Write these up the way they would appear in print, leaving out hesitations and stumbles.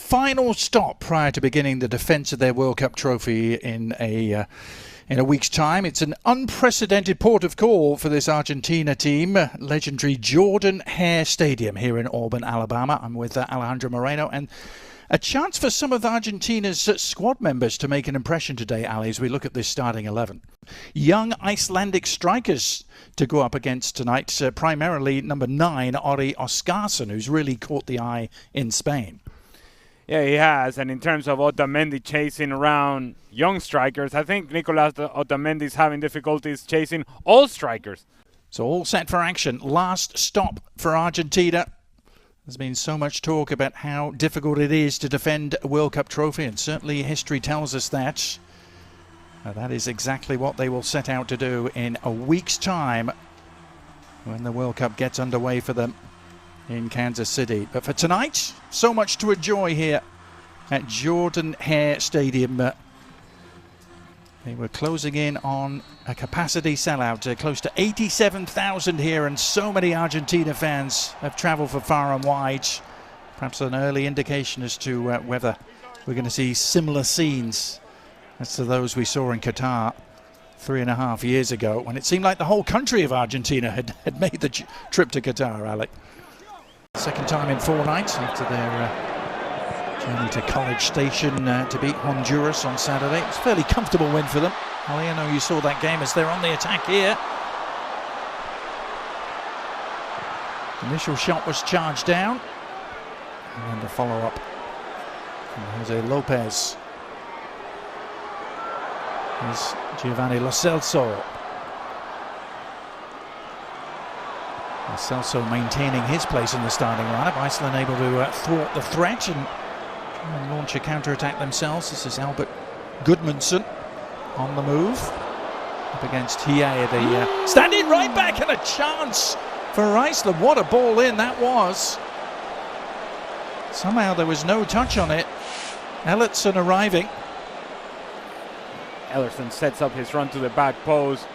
final stop prior to beginning the defence of their World Cup trophy in a week's time. It's an unprecedented port of call for this Argentina team. Legendary Jordan Hare Stadium here in Auburn, Alabama. I'm with Alejandro Moreno, and a chance for some of Argentina's squad members to make an impression today, Ali, as we look at this starting 11. Young Icelandic strikers to go up against tonight, primarily number 9, Ori Oskarsson, who's really caught the eye in Spain. Yeah, he has. And in terms of Otamendi chasing around young strikers, I think Nicolas Otamendi's having difficulties chasing all strikers. So all set for action. Last stop for Argentina. There's been so much talk about how difficult it is to defend a World Cup trophy, and certainly history tells us that. That is exactly what they will set out to do in a week's time when the World Cup gets underway for them in Kansas City. But for tonight, so much to enjoy here at Jordan Hare Stadium. They were closing in on a capacity sellout, close to 87,000 here, and so many Argentina fans have travelled for far and wide. Perhaps an early indication as to whether we're going to see similar scenes as to those we saw in Qatar 3.5 years ago, when it seemed like the whole country of Argentina had made the trip to Qatar, Alec. Second time in 4 nights after their journey to College Station to beat Honduras on Saturday. It's a fairly comfortable win for them. Ali, I know you saw that game as they're on the attack here. Initial shot was charged down. And then the follow-up from Jose Lopez. Here's Giovanni Lo Celso. Lo Celso maintaining his place in the starting lineup. Iceland able to thwart the threat and launch a counter-attack themselves. This is Albert Gudmundsson on the move up against Hiei, the standing right back, and a chance for Iceland. What a ball in that was. Somehow there was no touch on it. Ellertsson arriving. Ellertsson sets up his run to the back post,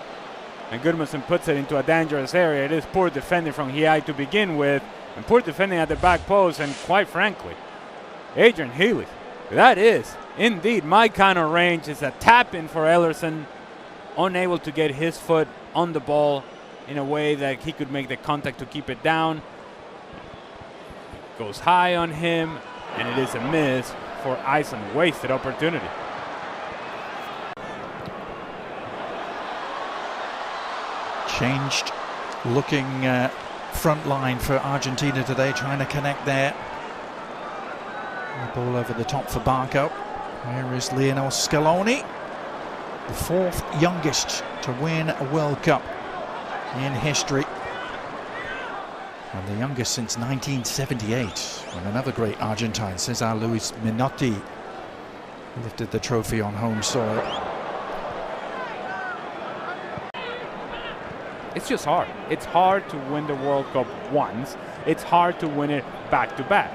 and Gudmundsson puts it into a dangerous area. It is poor defending from Hiei to begin with, and poor defending at the back post, and quite frankly, Adrian Healy, that is indeed my kind of range. Is a tap-in for Ellertsson, unable to get his foot on the ball in a way that he could make the contact to keep it down. Goes high on him, and it is a miss for Iceland. Wasted opportunity. Changed looking front line for Argentina today, trying to connect there. The ball over the top for Barco. Here is Lionel Scaloni, the 4th youngest to win a World Cup in history, and the youngest since 1978, when another great Argentine, Cesar Luis Menotti, lifted the trophy on home soil. It's just hard. It's hard to win the World Cup once. It's hard to win it back to back.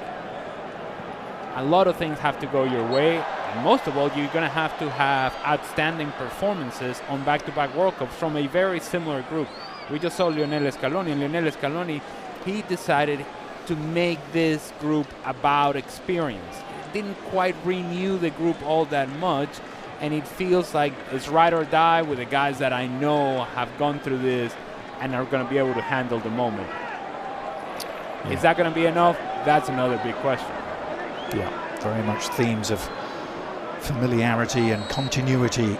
A lot of things have to go your way, and most of all, you're going to have outstanding performances on back-to-back World Cups from a very similar group. We just saw Lionel Scaloni, and Lionel Scaloni, he decided to make this group about experience. It didn't quite renew the group all that much, and it feels like it's ride or die with the guys that I know have gone through this and are going to be able to handle the moment. Yeah. Is that going to be enough? That's another big question. Yeah, very much themes of familiarity and continuity.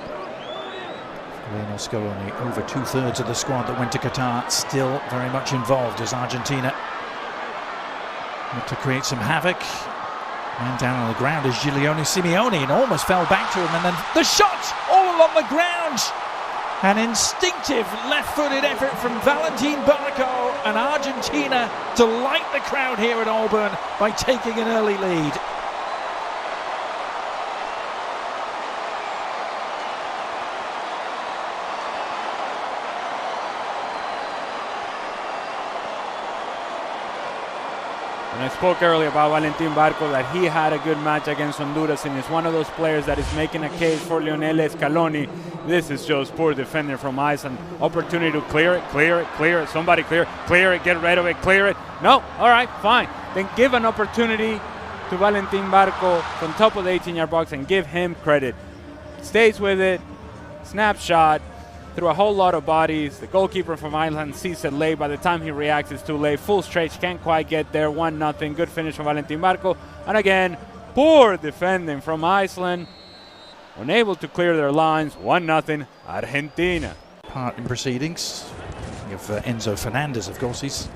Lionel Scaloni, over 2/3 of the squad that went to Qatar, still very much involved as Argentina look to create some havoc. Man down on the ground is Giuliano Simeone, and almost fell back to him, and then the shot all along the ground. An instinctive left-footed effort from Valentin Barco, and Argentina delight the crowd here at Auburn by taking an early lead. And I spoke earlier about Valentin Barco, that he had a good match against Honduras, and is one of those players that is making a case for Lionel Scaloni. This is just poor defender from Iceland. Opportunity to clear it. Somebody clear it, get rid of it, clear it. No, all right, fine. Then give an opportunity to Valentin Barco from top of the 18-yard box and give him credit. Stays with it, snapshot, through a whole lot of bodies. The goalkeeper from Ireland sees it late. By the time he reacts, it's too late. Full stretch, can't quite get there. 1-0. Good finish from Valentin Barco. And again, poor defending from Iceland. Unable to clear their lines. 1-0. Argentina. Part in proceedings. You have Enzo Fernandez, of course. He's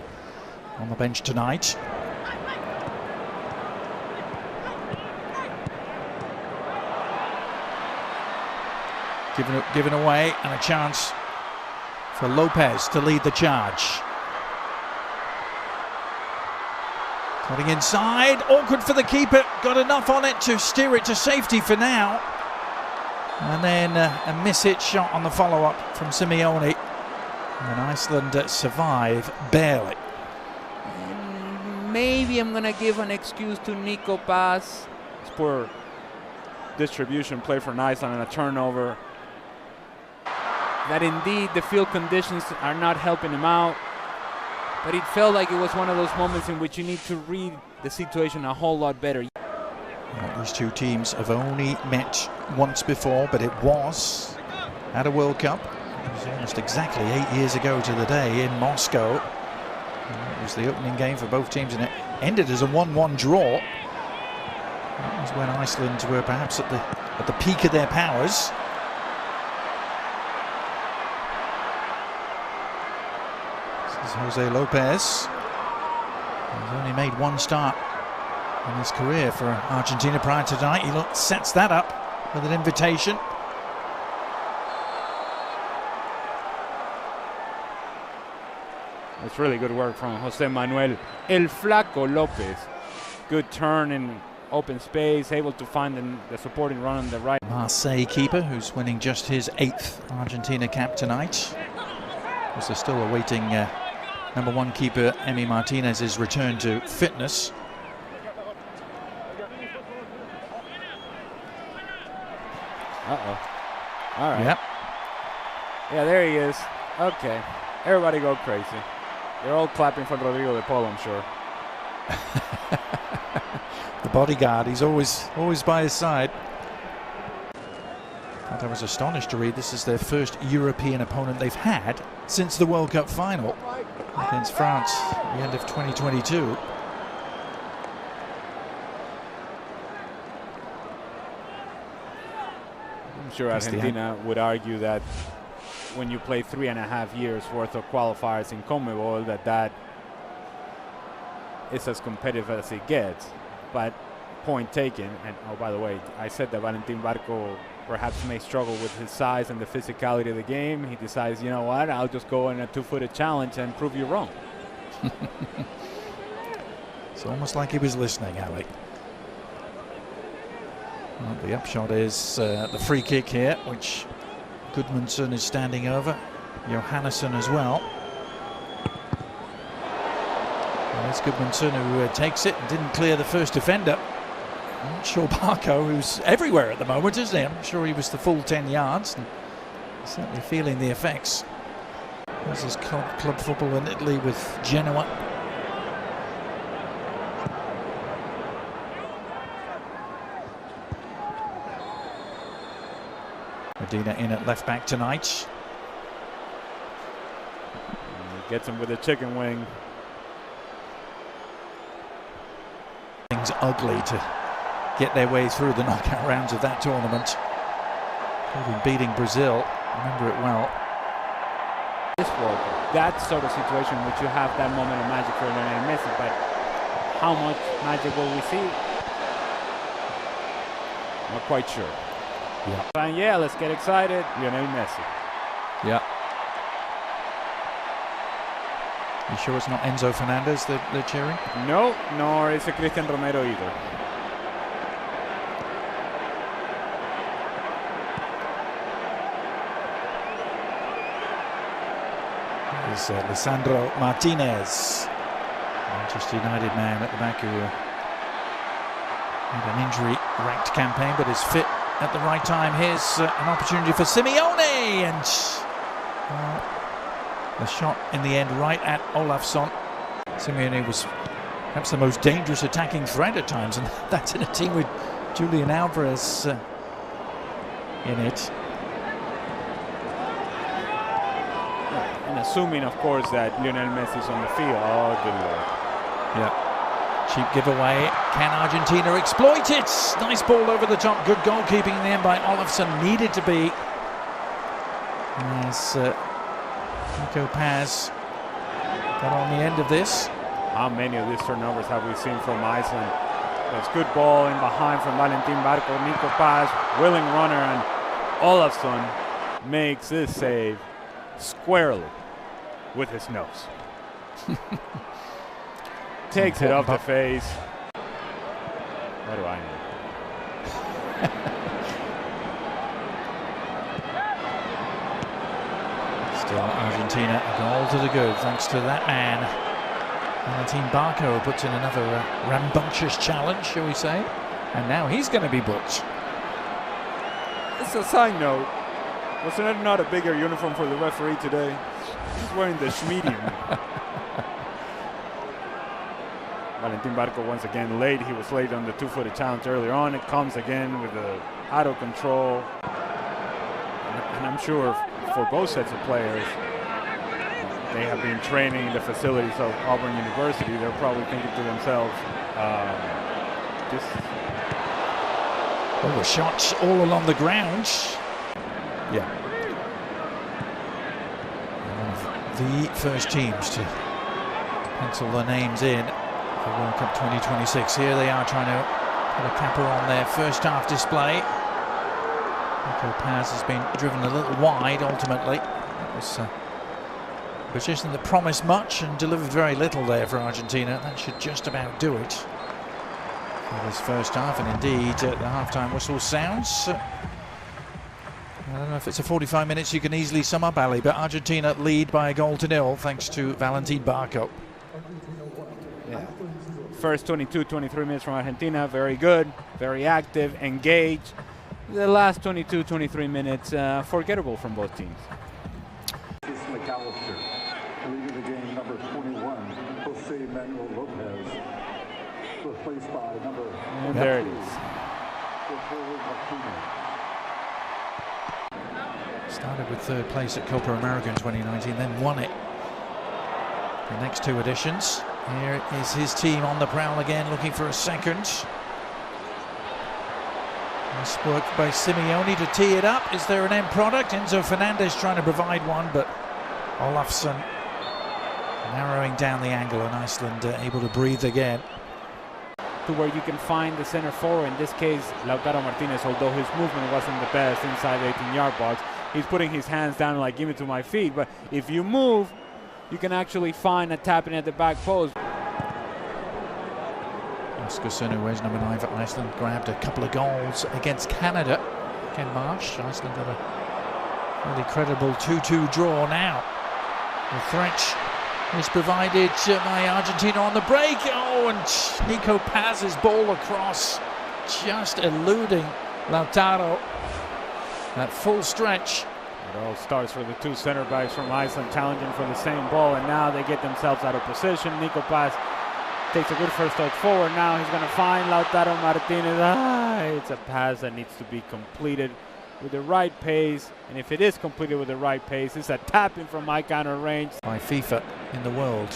on the bench tonight. Given away, and a chance for Lopez to lead the charge. Cutting inside, awkward for the keeper, got enough on it to steer it to safety for now. And then a miss-hit shot on the follow-up from Simeone. And Iceland survive barely. Maybe I'm going to give an excuse to Nico Paz. It's poor distribution play for Iceland and a turnover. That indeed the field conditions are not helping him out. But it felt like it was one of those moments in which you need to read the situation a whole lot better. These two teams have only met once before, but it was at a World Cup. It was almost exactly 8 years ago to the day in Moscow. It was the opening game for both teams, and it ended as a 1-1 draw. That was when Iceland were perhaps at the peak of their powers. This is Jose Lopez. He's only made one start in his career for Argentina prior to tonight. He sets that up with an invitation. It's really good work from Jose Manuel El Flaco Lopez. Good turn in open space, able to find the supporting run on the right. Marseille keeper, who's winning just his 8th Argentina cap tonight. Of course, they're still awaiting number 1 keeper Emi Martinez's return to fitness. All right. Yep. Yeah, there he is. Okay. Everybody go crazy. They're all clapping for Rodrigo de Paul, I'm sure. The bodyguard, he's always by his side. I was astonished to read this is their first European opponent they've had since the World Cup final against France at the end of 2022. I'm sure Argentina would argue that when you play 3.5 years worth of qualifiers in CONMEBOL, that is as competitive as it gets. But point taken. And oh, by the way, I said that Valentin Barco perhaps may struggle with his size and the physicality of the game. He decides, you know what, I'll just go in a 2-footed challenge and prove you wrong. It's almost like he was listening, Ali. Well, the upshot is the free kick here, which Gudmundsson is standing over. Johannesson as well. And it's Gudmundsson who takes it and didn't clear the first defender. I'm not sure Barco, who's everywhere at the moment, isn't he? I'm sure he was the full 10 yards. And certainly feeling the effects. This is club football in Italy with Genoa. Medina in at left back tonight. And he gets him with a chicken wing. Things ugly to get their way through the knockout rounds of that tournament. Including beating Brazil. Remember it well. This World Cup, that sort of situation in which you have that moment of magic for Lionel Messi, but how much magic will we see? Not quite sure. Yeah. And yeah, let's get excited. Lionel Messi. Yeah. You sure it's not Enzo Fernandez they're cheering? No, nor is it Cristian Romero either. Is Lisandro Martinez, Manchester United man at the back, who had an injury-racked campaign but is fit at the right time. Here's an opportunity for Simeone, and the shot in the end right at Olafsson. Simeone was perhaps the most dangerous attacking threat at times, and that's in a team with Julian Alvarez in it. And assuming, of course, that Lionel Messi's on the field. Oh, good lord. Yeah. Cheap giveaway. Can Argentina exploit it? Nice ball over the top. Good goalkeeping in the end by Olofsson. Needed to be. As Nico Paz got on the end of this. How many of these turnovers have we seen from Iceland? There's good ball in behind from Valentin Barco. Nico Paz, willing runner, and Olofsson makes this save squarely with his nose. Takes it off the face. What do I know? Still Argentina, a goal to the good thanks to that man. Valentin Barco puts in another rambunctious challenge, shall we say. And now he's going to be booked. It's a side note. Was there not a bigger uniform for the referee today? He's wearing the medium. Valentin Barco once again late. He was late on the two-footed challenge earlier on. It comes again with the out of control. And I'm sure for both sets of players, they have been training in the facilities of Auburn University. They're probably thinking to themselves, there were shots all along the ground. Yeah. One of the first teams to pencil their names in for World Cup 2026. Here they are trying to put a capper on their first half display. Nico Paz has been driven a little wide ultimately. It was a position that promised much and delivered very little there for Argentina. That should just about do it for this first half, and indeed the half-time whistle sounds. I don't know if it's a 45 minutes you can easily sum up, Ali, but Argentina lead by a goal to nil thanks to Valentin Barco. Yeah. First 22-23 minutes from Argentina, very good, very active, engaged. The last 22-23 minutes, forgettable from both teams. This is McAllister, leading the game, number 21, Jose Manuel Lopez, replaced by number. And there it is. Started with third place at Copa America in 2019, then won it the next two editions. Here is his team on the prowl again, looking for a second. Nice work by Simeone to tee it up. Is there an end product? Enzo Fernandez trying to provide one, but Olofsson narrowing down the angle, and Iceland able to breathe again. To where you can find the center forward, in this case Lautaro Martinez, although his movement wasn't the best inside the 18-yard box. He's putting his hands down like, give it to my feet, but if you move, you can actually find a tapping at the back post. Oskarsson, where's number 9 for Iceland, grabbed a couple of goals against Canada. Ken Marsh, Iceland got a really credible 2-2 draw now. The threat is provided by Argentina on the break. Oh, and Nico Paz's ball across, just eluding Lautaro. That full stretch. It all starts for the two center backs from Iceland challenging for the same ball, and now they get themselves out of position. Nico Paz takes a good first step forward. Now he's going to find Lautaro Martinez. It's a pass that needs to be completed with the right pace, and if it is completed with the right pace, it's a tap-in from high counter range. By FIFA in the world.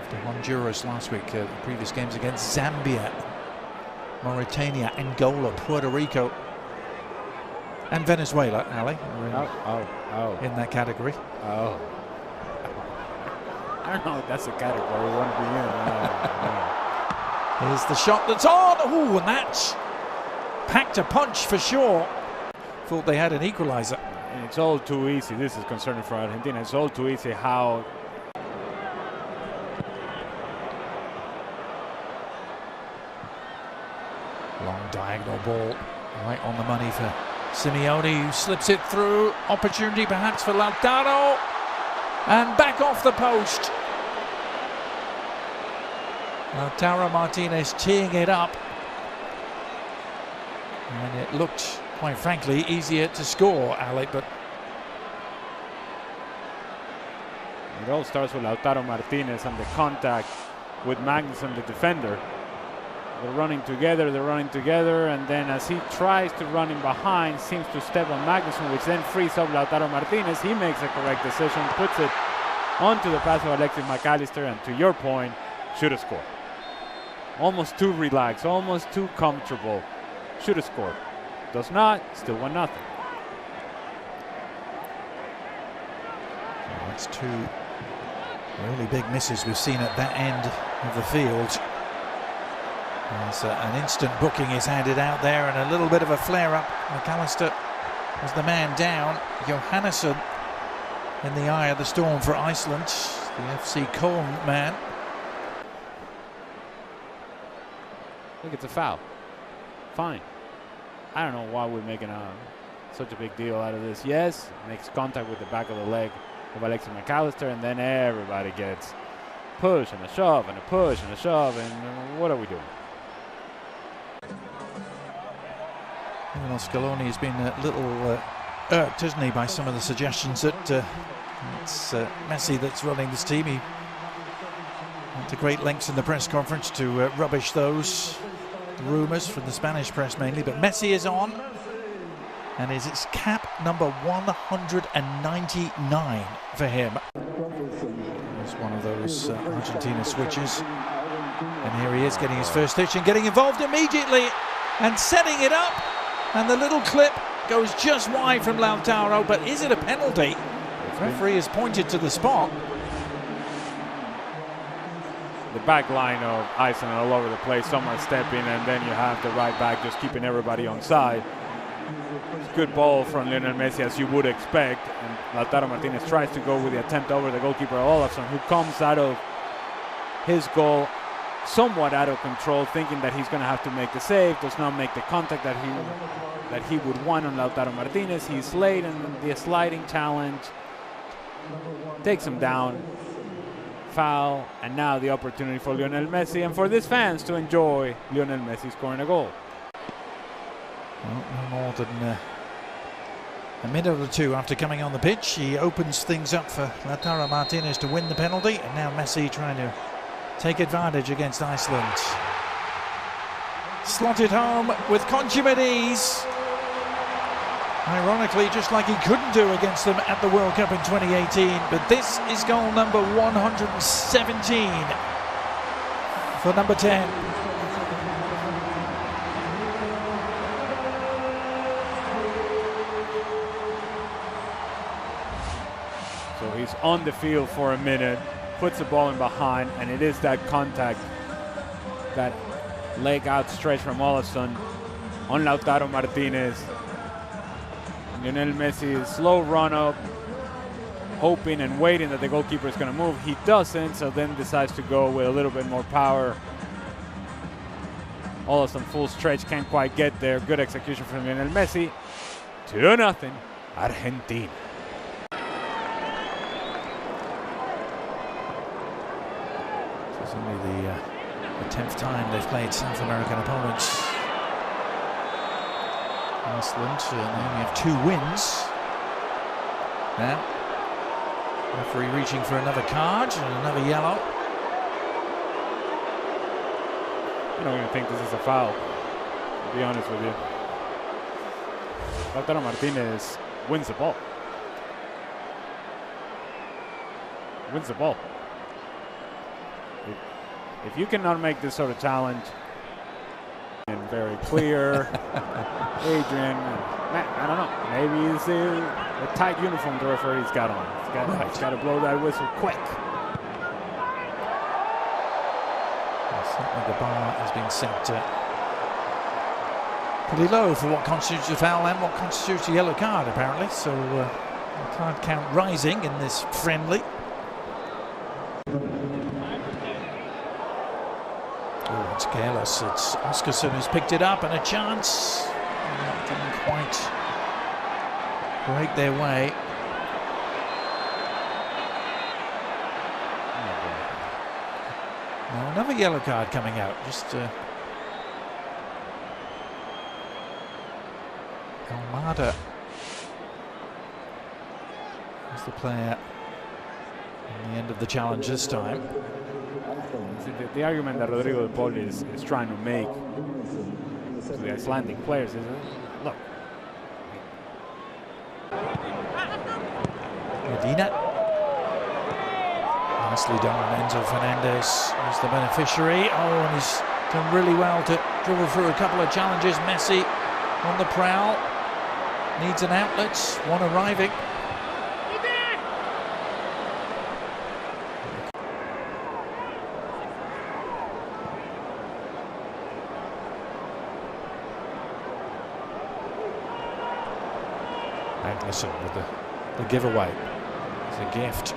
After Honduras last week, the previous games against Zambia, Mauritania, Angola, Puerto Rico, and Venezuela, Ali, in that category. Oh. I don't know if that's the category we want to be in. Here's the shot that's on. Ooh, and that's packed a punch for sure. Thought they had an equalizer. And it's all too easy. This is concerning for Argentina. It's all too easy how. Long diagonal ball right on the money for Simeone, who slips it through. Opportunity perhaps for Lautaro. And back off the post. Lautaro Martinez teeing it up. And it looked, quite frankly, easier to score, Alec, but it all starts with Lautaro Martinez and the contact with Magnusson, the defender. They're running together, and then as he tries to run in behind, seems to step on Magnusson, which then frees up Lautaro Martinez. He makes the correct decision, puts it onto the pass of Alexis McAllister, and to your point, should have scored. Almost too relaxed, almost too comfortable. Should have scored. Does not, still 1-0. That's two really big misses we've seen at that end of the field. As an instant booking is handed out there, and a little bit of a flare-up. McAllister was the man down. Johannesson in the eye of the storm for Iceland, the FC Köln man. I think it's a foul. Fine. I don't know why we're making such a big deal out of this. Yes, makes contact with the back of the leg of Alexis McAllister, and then everybody gets push and a shove and a push and a shove, and what are we doing? Well, Scaloni has been a little irked, hasn't he, by some of the suggestions that it's Messi that's running this team. He went to great lengths in the press conference to rubbish those rumours from the Spanish press mainly, but Messi is on, and it's cap number 199 for him. It's one of those Argentina switches, and here he is getting his first stitch and getting involved immediately and setting it up, and the little clip goes just wide from Lautaro, but is it a penalty? The referee has pointed to the spot. The back line of Iceland all over the place, some are stepping, and then you have the right back just keeping everybody on side. It's a good ball from Lionel Messi, as you would expect, and Lautaro Martinez tries to go with the attempt over the goalkeeper Olafsson, who comes out of his goal somewhat out of control, thinking that he's going to have to make the save, does not make the contact that he would want on Lautaro Martinez. He's late, and the sliding challenge takes him down. Foul, and now the opportunity for Lionel Messi and for these fans to enjoy Lionel Messi scoring a goal. Well, no more than a minute or two after coming on the pitch, he opens things up for Lautaro Martinez to win the penalty, and now Messi trying to take advantage against Iceland. Slotted home with consummate ease. Ironically, just like he couldn't do against them at the World Cup in 2018. But this is goal number 117 for number 10. So he's on the field for a minute, puts the ball in behind, and it is that contact, that leg outstretched from Olafsson on Lautaro Martinez. Lionel Messi, slow run up, hoping and waiting that the goalkeeper is going to move. He doesn't, so then decides to go with a little bit more power. Olafsson full stretch, can't quite get there. Good execution from Lionel Messi. 2-0, Argentina. It's only the 10th time they've played South American opponents. Iceland they only have 2 wins. Now, referee reaching for another card and another yellow. I don't even think this is a foul, to be honest with you. Lautaro Martinez wins the ball. Wins the ball. If you cannot make this sort of challenge, and very clear, Adrian, I don't know, maybe it's the tight uniform the referee's got on. He's got to blow that whistle quick. Certainly the bar has been set pretty low for what constitutes a foul and what constitutes a yellow card, apparently. So the card count rising in this friendly. Oh, it's careless. It's Oscarsson who's picked it up, and a chance. That didn't quite break their way. Now another yellow card coming out. Just Almada is the player at the end of the challenge this time. See, the argument that Rodrigo de Paul is trying to make to the Icelandic players is, look. Medina. Nicely done. Enzo Fernandez is the beneficiary. Oh, and he's done really well to dribble through a couple of challenges. Messi on the prowl. Needs an outlet. One arriving. Magnuson with the giveaway. It's a gift.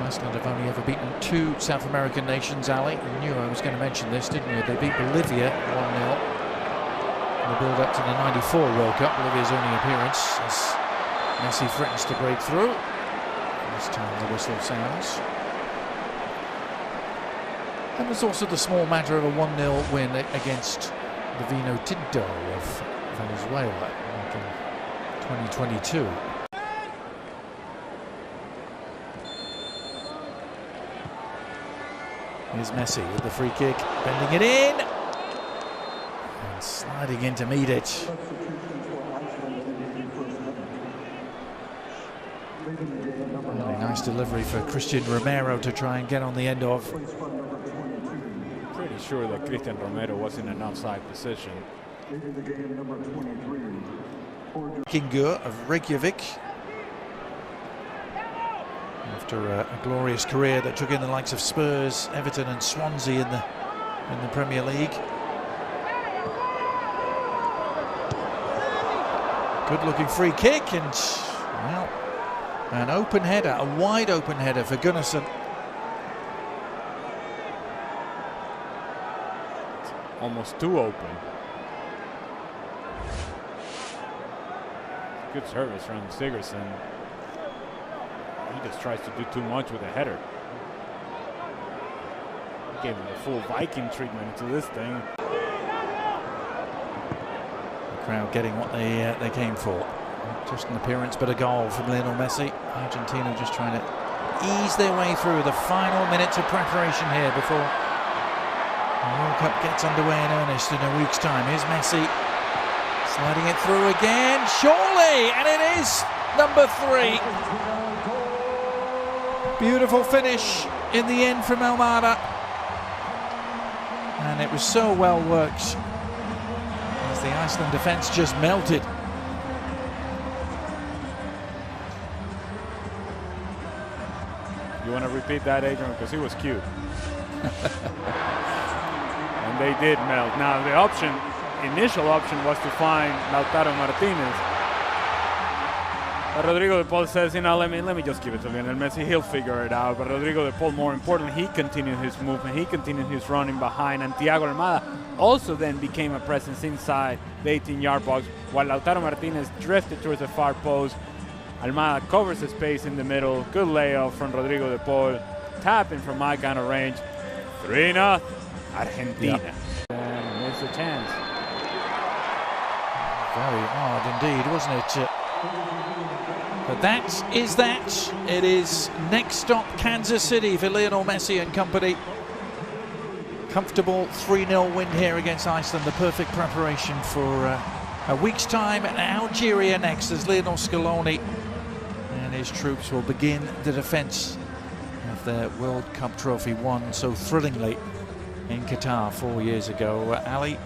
Iceland have only ever beaten 2 South American nations, Ali. You knew I was going to mention this, didn't you? They beat Bolivia 1-0 in the build-up to the '94 World Cup. Bolivia's only appearance as Messi threatens to break through. This time the whistle sounds. And there's also the small matter of a 1-0 win against the Vino Tinto of Venezuela back in 2022. Here's Messi with the free kick, bending it in and sliding in to meet it. Really nice delivery for Christian Romero to try and get on the end of. Pretty sure that Christian Romero was in an offside position. Kingur of Reykjavik. After a glorious career that took in the likes of Spurs, Everton and Swansea in the Premier League. Good looking free kick and, well, an open header, a wide open header for Gunnarsson. Almost too open. Good service from Sigurdsson. He just tries to do too much with a header. Gave him the full Viking treatment to this thing. The crowd getting what they came for. Not just an appearance, but a goal from Lionel Messi. Argentina just trying to ease their way through the final minutes of preparation here before the World Cup gets underway in earnest in a week's time. Here's Messi sliding it through again, surely, and it is number 3. Beautiful finish in the end from Almada, and it was so well worked as the Iceland defence just melted. You want to repeat that, Adrian, because he was cute. And they did melt. Now the initial option was to find Lautaro Martinez. But Rodrigo de Paul says, you know, let me just give it to Lionel Messi. He'll figure it out. But Rodrigo de Paul, more importantly, he continued his movement. He continued his running behind. And Thiago Almada also then became a presence inside the 18-yard box, while Lautaro Martinez drifted towards the far post. Almada covers the space in the middle. Good layoff from Rodrigo de Paul. Tapping from my kind of range. 3-0, Argentina. Yep. And missed a chance. Very hard indeed, wasn't it? But that is that. It is next stop Kansas City for Lionel Messi and company. Comfortable 3-0 win here against Iceland. The perfect preparation for a week's time at Algeria next, as Lionel Scaloni and his troops will begin the defence of their World Cup trophy won so thrillingly in Qatar 4 years ago. Ali.